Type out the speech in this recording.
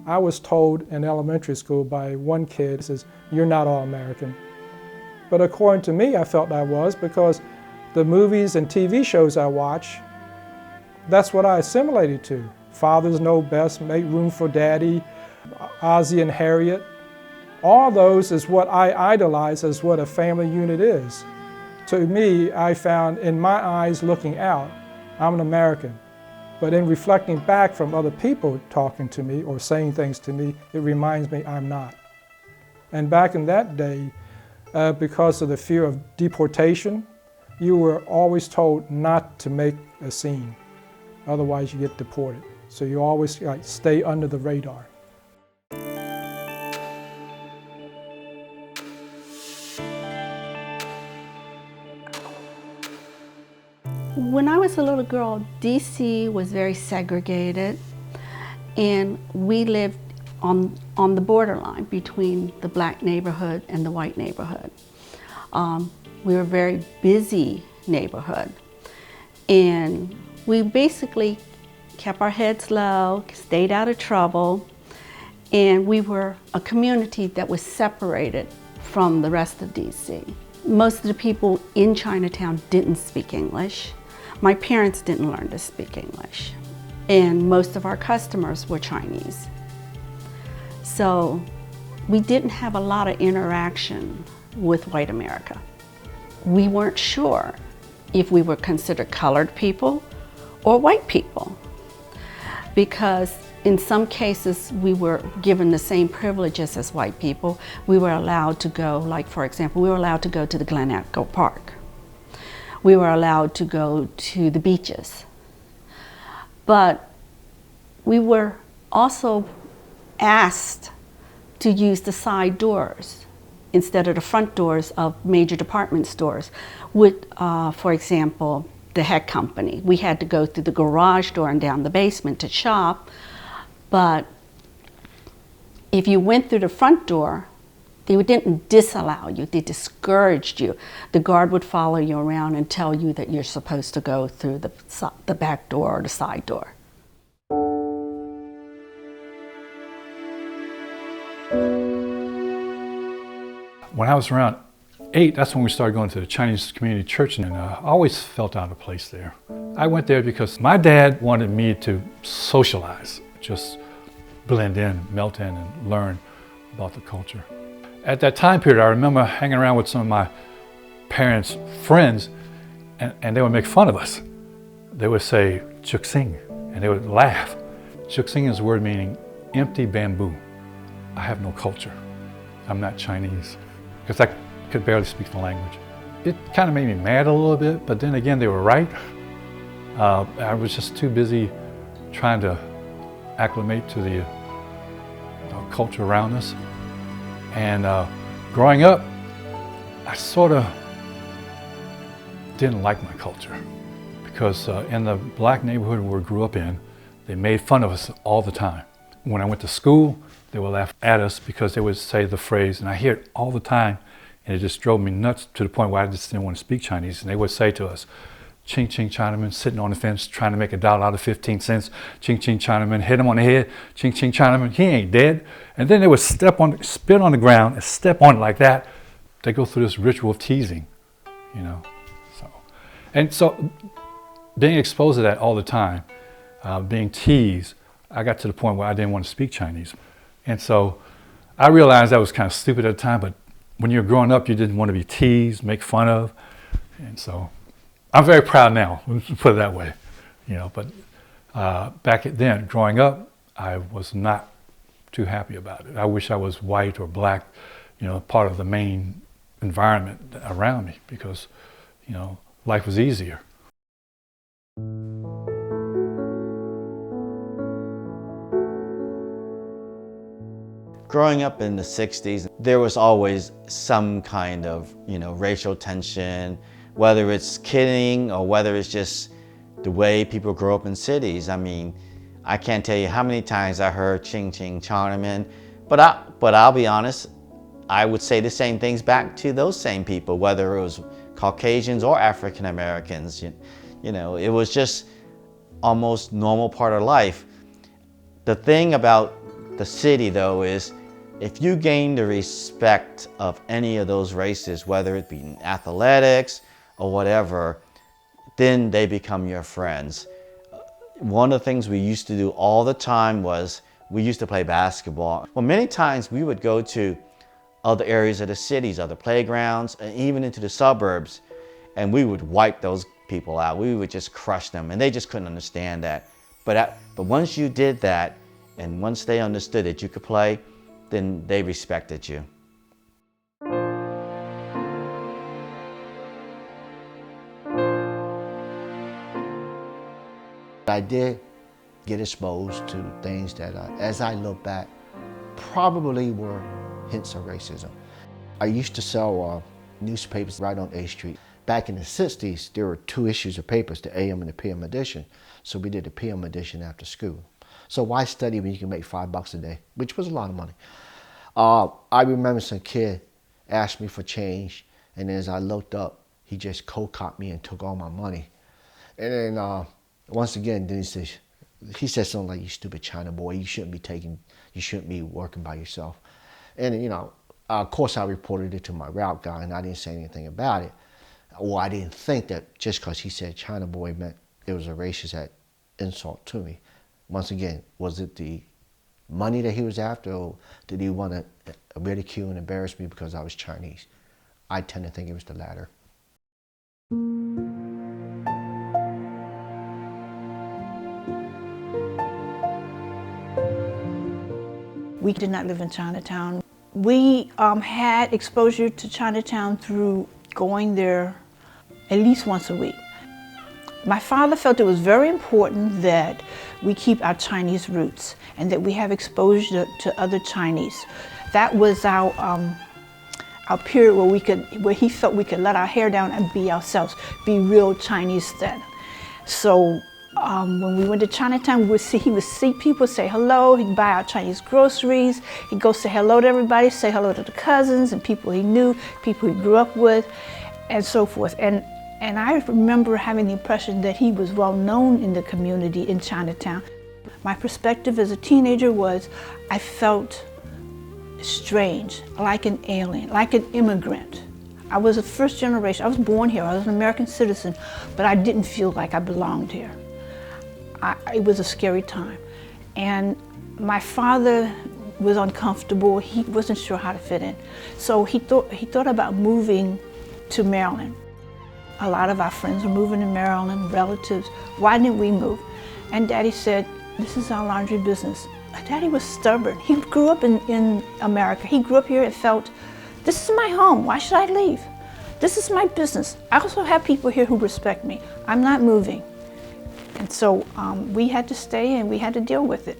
I was told in elementary school by one kid, says, "You're not all American." But according to me, I felt I was, because the movies and TV shows I watch, that's what I assimilated to. Fathers Know Best, Make Room for Daddy, Ozzie and Harriet. All those is what I idolize as what a family unit is. To me, I found in my eyes looking out, I'm an American. But in reflecting back from other people talking to me or saying things to me, it reminds me I'm not. And back in that day, because of the fear of deportation, you were always told not to make a scene. Otherwise you get deported. So you always stay under the radar. When I was a little girl, DC was very segregated, and we lived on the borderline between the black neighborhood and the white neighborhood. We were a very busy neighborhood, and we basically kept our heads low, stayed out of trouble, and we were a community that was separated from the rest of DC. Most of the people in Chinatown didn't speak English. My parents didn't learn to speak English, and most of our customers were Chinese. So we didn't have a lot of interaction with white America. We weren't sure if we were considered colored people or white people, because in some cases we were given the same privileges as white people. We were allowed to go, like for example, we were allowed to go to the Glen Echo Park. We were allowed to go to the beaches. But we were also asked to use the side doors instead of the front doors of major department stores. With, for example, the Heck Company. We had to go through the garage door and down the basement to shop, but if you went through the front door, they didn't disallow you, they discouraged you. The guard would follow you around and tell you that you're supposed to go through the back door or the side door. When I was around 8, that's when we started going to the Chinese community church, and I always felt out of place there. I went there because my dad wanted me to socialize, just blend in, melt in, and learn about the culture. At that time period, I remember hanging around with some of my parents' friends, and they would make fun of us. They would say, "Chuk Sing," and they would laugh. Chuk Sing is a word meaning empty bamboo. I have no culture. I'm not Chinese, because I could barely speak the language. It kind of made me mad a little bit, but then again, they were right. I was just too busy trying to acclimate to the culture around us. And growing up, I sort of didn't like my culture, because in the black neighborhood we grew up in, they made fun of us all the time. When I went to school, they would laugh at us because they would say the phrase, and I hear it all the time, and it just drove me nuts to the point where I just didn't want to speak Chinese. And they would say to us, "Ching Ching Chinaman sitting on the fence trying to make $1 out of 15 cents. Ching Ching Chinaman, hit him on the head. Ching Ching Chinaman, he ain't dead." And then they would spit on the ground and step on it like that. They go through this ritual of teasing, you know. So being exposed to that all the time, being teased, I got to the point where I didn't want to speak Chinese. And so I realized that was kind of stupid at the time, but when you're growing up, you didn't want to be teased, make fun of. And so I'm very proud now, let's put it that way, you know. But back then, growing up, I was not too happy about it. I wish I was white or black, you know, part of the main environment around me, because, you know, life was easier. Growing up in the 60s, there was always some kind of, you know, racial tension, whether it's kidding or whether it's just the way people grow up in cities. I mean, I can't tell you how many times I heard Ching Ching Chinaman, but I'll be honest, I would say the same things back to those same people, whether it was Caucasians or African Americans. You know, it was just almost normal part of life. The thing about the city though is if you gain the respect of any of those races, whether it be in athletics or whatever, then they become your friends. One of the things we used to do all the time was we used to play basketball. Well, many times we would go to other areas of the cities, other playgrounds, and even into the suburbs, and we would wipe those people out. We would just crush them, and they just couldn't understand that. But once you did that, and once they understood that you could play, then they respected you. I did get exposed to things that, as I look back, probably were hints of racism. I used to sell newspapers right on A Street. Back in the 60s, there were 2 issues of papers, the AM and the PM edition. So we did the PM edition after school. So why study when you can make $5 a day, which was a lot of money. I remember some kid asked me for change, and as I looked up, he just cold-cocked me and took all my money. And then once again, then he said something like, "You stupid China boy, you shouldn't be working by yourself." And you know, of course I reported it to my route guy, and I didn't say anything about it. Or I didn't think that just because he said China boy meant it was a racist insult to me. Once again, was it the money that he was after, or did he want to ridicule and embarrass me because I was Chinese? I tend to think it was the latter. We did not live in Chinatown. We had exposure to Chinatown through going there at least once a week. My father felt it was very important that we keep our Chinese roots and that we have exposure to other Chinese. That was our period where he felt we could let our hair down and be ourselves, be real Chinese then. So when we went to Chinatown, he would see people, say hello, he'd buy our Chinese groceries, he'd go say hello to everybody, say hello to the cousins and people he knew, people he grew up with, and so forth. And I remember having the impression that he was well known in the community in Chinatown. My perspective as a teenager was, I felt strange, like an alien, like an immigrant. I was a first generation, I was born here, I was an American citizen, but I didn't feel like I belonged here. It was a scary time. And my father was uncomfortable, he wasn't sure how to fit in. So he thought about moving to Maryland. A lot of our friends were moving to Maryland, relatives. Why didn't we move? And Daddy said, "This is our laundry business." Daddy was stubborn. He grew up in America. He grew up here and felt, this is my home, why should I leave? This is my business. I also have people here who respect me. I'm not moving. And so we had to stay and we had to deal with it.